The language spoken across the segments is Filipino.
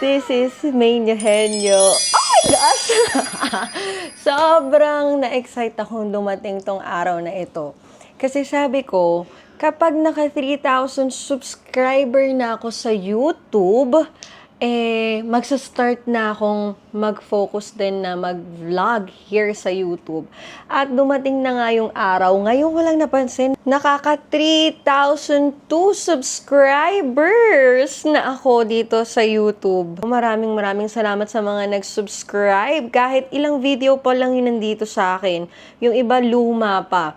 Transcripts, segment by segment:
This is Main Eugenio. Oh my gosh! Sobrang na-excite akong dumating tong araw na ito. Kasi sabi ko, kapag naka 3,000 subscriber na ako sa YouTube, magsa-start na akong mag-focus din na mag-vlog here sa YouTube. At dumating na nga yung araw, ngayon ko lang napansin, nakaka 3,002 subscribers na ako dito sa YouTube. Maraming salamat sa mga nag-subscribe. Kahit ilang video pa lang yun nandito sa akin. Yung iba luma pa.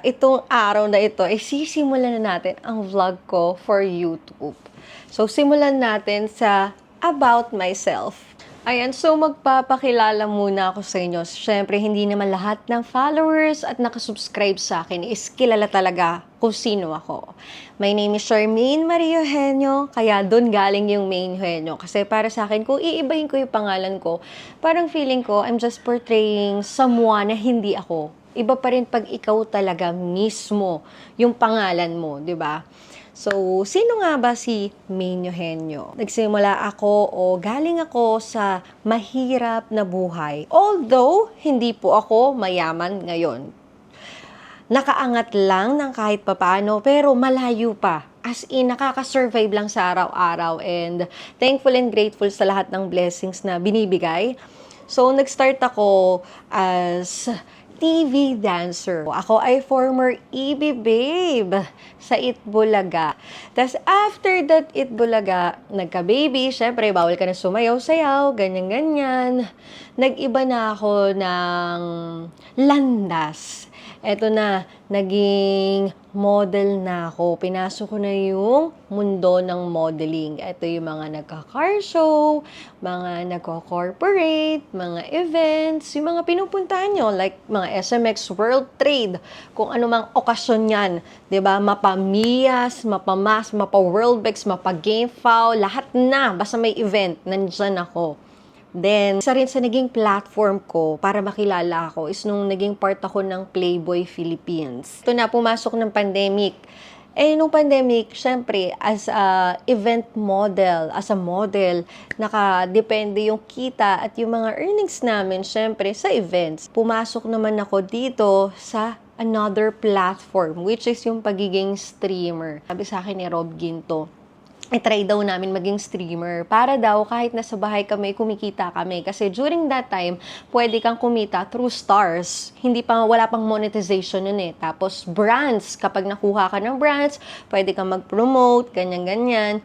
Itong araw na ito, sisimulan na natin ang vlog ko for YouTube. So, simulan natin sa about myself. Ayan, so magpapakilala muna ako sa inyo. Siyempre, hindi naman lahat ng followers at nakasubscribe sa akin is kilala talaga kung sino ako. My name is Charmaine Marie Eugenio, kaya doon galing yung Main Eugenio. Kasi para sa akin, kung iibahin ko yung pangalan ko, parang feeling ko, I'm just portraying someone na hindi ako. Iba pa rin pag ikaw talaga mismo yung pangalan mo, di ba? So, sino nga ba si Main Eugenio? Nagsimula ako o galing ako sa mahirap na buhay. Although, hindi po ako mayaman ngayon. Nakaangat lang ng kahit papano, pero malayo pa. As in, nakaka-survive lang sa araw-araw. And thankful and grateful sa lahat ng blessings na binibigay. So, nag-start ako as TV dancer. Ako ay former EB babe sa Itbulaga. Tapos after that Itbulaga, nagka-baby, syempre bawal ka na sumayaw-sayaw, ganyan-ganyan. Nag-iba na ako ng landas. Eto na, naging model na ako. Pinasok ko na yung mundo ng modeling. Ito yung mga nagka-car show, mga nagko-corporate, mga events, yung mga pinupuntahan nyo, like mga SMX World Trade, kung ano mang okasyon yan. 'Di ba? Mapa-MIAS, mapa-MAS, mapa-Worldbex, mapa-GameFoul, lahat na. Basta may event, nandyan ako. Then, isa rin sa naging platform ko para makilala ako is nung naging part ako ng Playboy Philippines. Ito na, pumasok ng pandemic. Nung pandemic, syempre, as a event model, as a model, nakadepende yung kita at yung mga earnings namin, syempre, sa events. Pumasok naman ako dito sa another platform, which is yung pagiging streamer. Sabi sa akin ni Rob Ginto, try daw namin maging streamer. Para daw, kahit nasa bahay kami, kumikita kami. Kasi during that time, pwede kang kumita through stars. Wala pang monetization nun eh. Tapos brands, kapag nakuha ka ng brands, pwede kang mag-promote, ganyan-ganyan.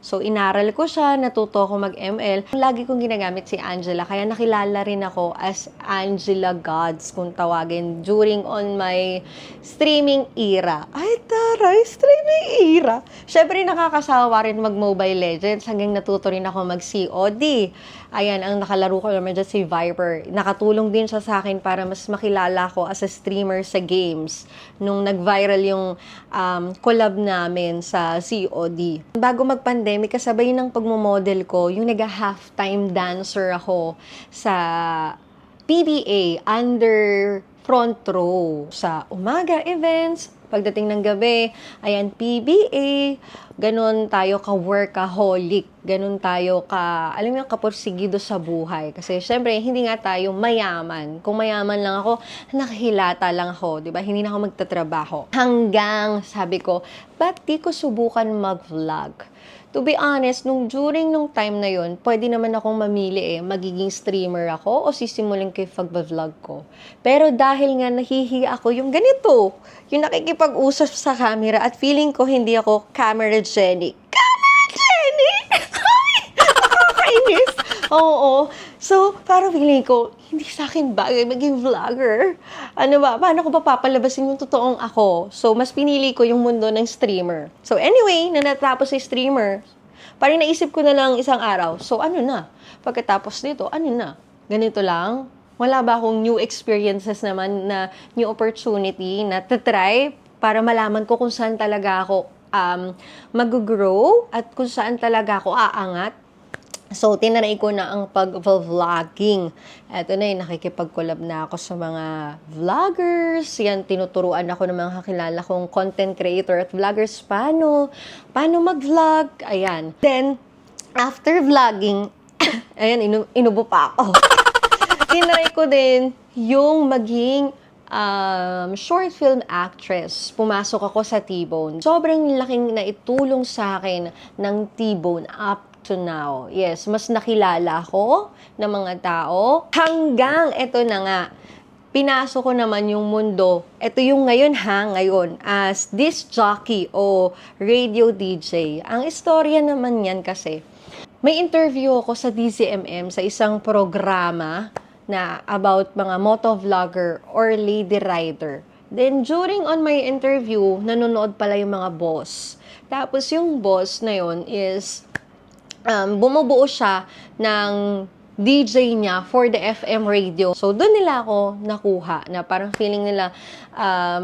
So, inaral ko siya, natuto ako mag-ML. Lagi kong ginagamit si Angela, kaya nakilala rin ako as Angela Gods, kung tawagin, during on my streaming era. Ay, taray, streaming era! Syempre, nakakasawa rin mag-Mobile Legends, hanggang natuto rin ako mag-COD. Ayan, ang nakalaro ko naman dyan si Viper. Nakatulong din siya sa akin para mas makilala ko as a streamer sa games. Nung nag-viral yung collab namin sa COD. Bago mag-pandemic, kasabay ng pagmamodel ko, yung nag-halftime dancer ako sa PBA under front row. Sa umaga events, pagdating ng gabi, ayan, PBA, ganun tayo ka-workaholic, ganun tayo alam mo yung kapursigido sa buhay. Kasi syempre, hindi nga tayo mayaman. Kung mayaman lang ako, nakahilata lang ako, di ba? Hindi na ako magtatrabaho. Hanggang, sabi ko, ba't di ko subukan mag-vlog? To be honest, during nung time na yun, pwede naman akong mamili magiging streamer ako o sisimulin ko yung pag-vlog ko. Pero dahil nga nahihiya ako yung ganito, yung nakikipag-usap sa camera at feeling ko hindi ako camera-genic. Camera-genic? Nakakainis! Oo. So, parang feeling ko, hindi sa akin bagay maging vlogger. Ano ba? Paano ko pa papalabasin yung totoong ako? So, mas pinili ko yung mundo ng streamer. So, anyway, na natapos si streamer, parang naisip ko na lang isang araw, so ano na? Pagkatapos nito, ano na? Ganito lang? Wala ba akong new experiences naman na new opportunity na try para malaman ko kung saan talaga ako mag-grow at kung saan talaga ako aangat? So, tinry ko na ang pag-vlogging. Eto na nakikipag-collab na ako sa mga vloggers. Yan, tinuturuan ako ng mga kakilala kong content creator at vloggers paano mag-vlog. Ayan. Then, after vlogging, ayan, inubo pa ako. Tinry ko din yung maging short film actress. Pumasok ako sa T-Bone. Sobrang laking naitulong sa akin ng T-Bone up to now. Yes, mas nakilala ko ng mga tao. Hanggang eto na nga, pinasok ko naman yung mundo. Ito yung ngayon as disc jockey o radio DJ. Ang istorya naman yan kasi, may interview ako sa DZMM sa isang programa na about mga motovlogger or lady rider. Then, during on my interview, nanonood pala yung mga boss. Tapos, yung boss na yun is, bumubuo siya ng DJ niya for the FM radio. So, doon nila ako nakuha na parang feeling nila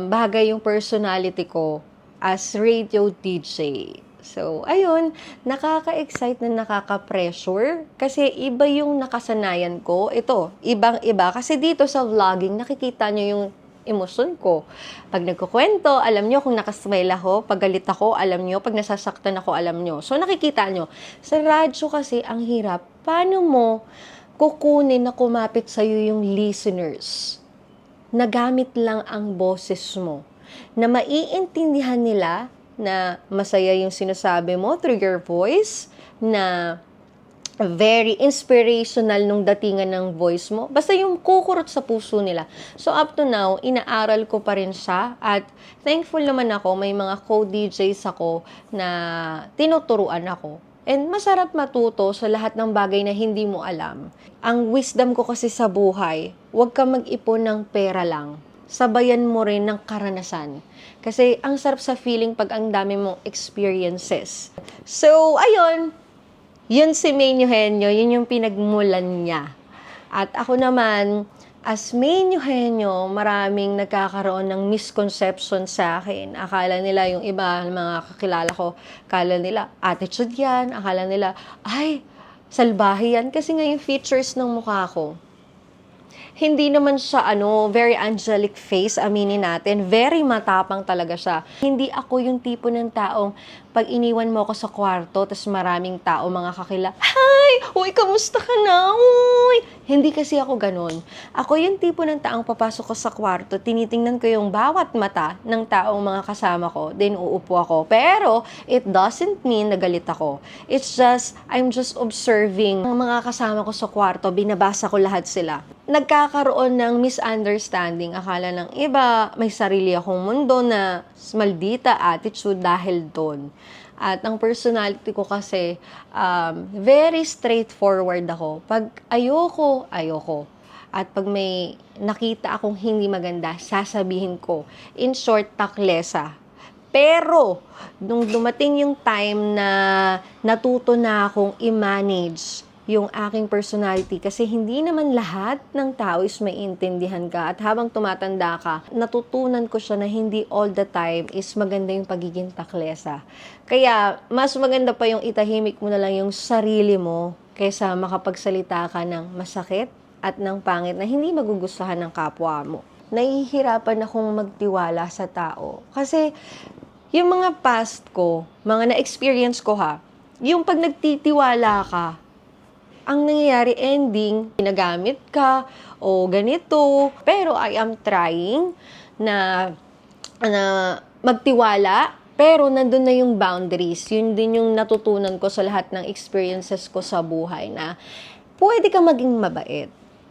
bagay yung personality ko as radio DJ. So, ayun, nakaka-excite na nakaka-pressure kasi iba yung nakasanayan ko. Ito, ibang-iba. Kasi dito sa vlogging, nakikita nyo yung emosyon ko. Pag nagkukwento, alam nyo kung nakasmile ako. Pag galit ako, alam nyo. Pag nasasaktan ako, alam nyo. So, nakikita nyo. Sa radyo kasi, ang hirap. Paano mo kukunin na kumapit sa'yo yung listeners? Nagamit lang ang boses mo. Na maiintindihan nila na masaya yung sinasabi mo through your voice, na very inspirational nung datingan ng voice mo. Basta yung kukurot sa puso nila. So, up to now, inaaral ko pa rin siya. At thankful naman ako, may mga co-DJs ako na tinuturuan ako. And masarap matuto sa lahat ng bagay na hindi mo alam. Ang wisdom ko kasi sa buhay, huwag ka mag-ipon ng pera lang. Sabayan mo rin ng karanasan. Kasi ang sarap sa feeling pag ang dami mong experiences. So, ayun. Yun si Main Eugenio, yun yung pinagmulan niya. At ako naman, as Main Eugenio, maraming nagkakaroon ng misconception sa akin. Akala nila yung iba, mga kakilala ko, akala nila attitude yan, akala nila, ay, salbahe yan. Kasi nga yung features ng mukha ko, hindi naman siya very angelic face, aminin natin. Very matapang talaga siya. Hindi ako yung tipo ng taong pag iniwan mo ako sa kwarto, tas maraming tao, mga kakila, hi! Uy, kamusta ka na? Uy! Hindi kasi ako ganun. Ako yung tipo ng taong papasok ko sa kwarto, tinitingnan ko yung bawat mata ng taong mga kasama ko, then uupo ako. Pero, it doesn't mean na galit ako. It's just, I'm just observing ang mga kasama ko sa kwarto, binabasa ko lahat sila. Nagkakaroon ng misunderstanding. Akala ng iba, may sarili akong mundo na maldita attitude dahil doon. At ang personality ko kasi, very straightforward ako. Pag ayoko, ayoko. At pag may nakita akong hindi maganda, sasabihin ko. In short, taklesa. Pero, nung dumating yung time na natuto na akong i-manage yung aking personality, kasi hindi naman lahat ng tao is maiintindihan ka. At habang tumatanda ka, natutunan ko siya na hindi all the time is maganda yung pagiging taklesa. Kaya, mas maganda pa yung itahimik mo na lang yung sarili mo kaysa makapagsalita ka ng masakit at ng pangit na hindi magugustuhan ng kapwa mo. Nahihirapan akong magtiwala sa tao. Kasi, yung mga past ko, mga na-experience ko yung pag nagtitiwala ka, ang nangyayari ending, ginagamit ka o ganito. Pero I am trying na magtiwala, pero nandun na yung boundaries. Yun din yung natutunan ko sa lahat ng experiences ko sa buhay na pwede ka maging mabait.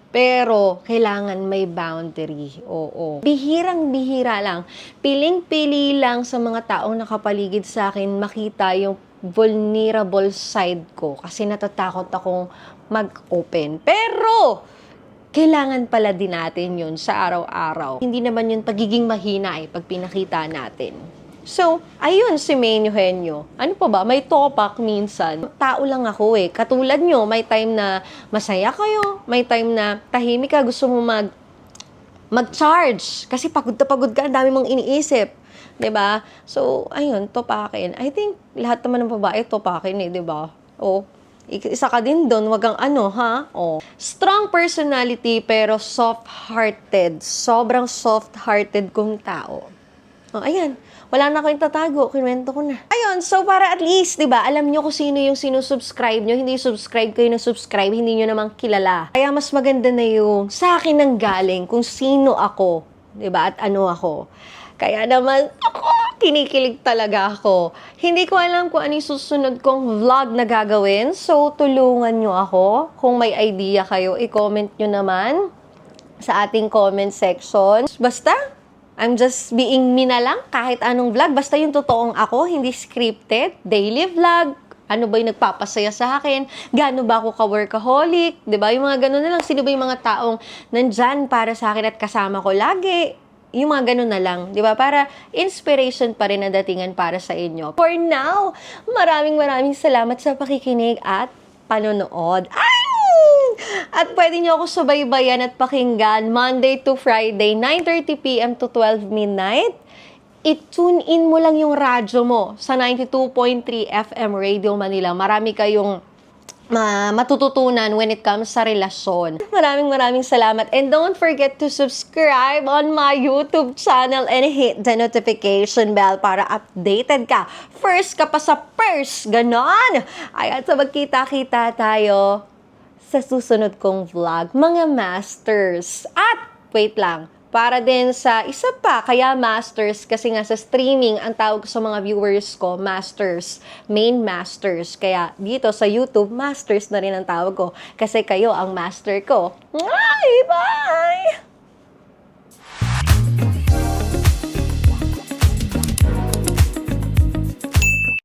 Pero, kailangan may boundary. Oo. Bihirang-bihira lang. Piling-pili lang sa mga taong nakapaligid sa akin makita yung vulnerable side ko. Kasi natatakot akong mag-open. Pero, kailangan pala din natin yun sa araw-araw. Hindi naman yun pagiging mahina pag pinakita natin. So, ayun si Main Eugenio. Ano pa ba? May topak minsan. Tao lang ako Katulad nyo, may time na masaya kayo. May time na tahimik ka, gusto mo mag-charge. Kasi pagod na pagod ka, ang dami mong iniisip. 'Di ba? So, ayun, topakin. I think lahat naman ng babae topakin 'di ba? Isa ka din doon, wag kang Strong personality pero soft-hearted. Sobrang soft-hearted kong tao. Ayan. Wala na kayong tatago, kinuwento ko na. Ayun, so para at least, di ba, alam nyo kung sino yung sinusubscribe nyo, hindi subscribe kayo na subscribe, hindi nyo namang kilala. Kaya mas maganda na yung sa akin nang galing kung sino ako, di ba, at ano ako. Kaya naman, ako, kinikilig talaga ako. Hindi ko alam kung ano yung susunod kong vlog na gagawin, so tulungan nyo ako. Kung may idea kayo, i-comment nyo naman sa ating comment section. Basta, I'm just being me na lang kahit anong vlog. Basta yung totoong ako, hindi scripted. Daily vlog. Ano ba yung nagpapasaya sa akin? Gaano ba ako ka-workaholic? Diba? Yung mga ganun na lang. Sino ba yung mga taong nandyan para sa akin at kasama ko lagi? Yung mga ganun na lang. Diba? Para inspiration pa rin na datingan para sa inyo. For now, maraming salamat sa pakikinig at panonood. At pwede nyo ako subaybayan at pakinggan Monday to Friday, 9:30 p.m. to 12 midnight. I-tune in mo lang yung radyo mo sa 92.3 FM Radio Manila. Marami kayong matututunan when it comes sa relasyon. Maraming salamat. And don't forget to subscribe on my YouTube channel and hit the notification bell para updated ka. First ka pa sa first. Ganon. Ayan, so magkita-kita tayo sa susunod kong vlog, mga masters. At, wait lang, para din sa isa pa, kaya masters, kasi nga sa streaming, ang tawag sa mga viewers ko, masters, main masters. Kaya dito sa YouTube, masters na rin ang tawag ko, kasi kayo ang master ko. Bye!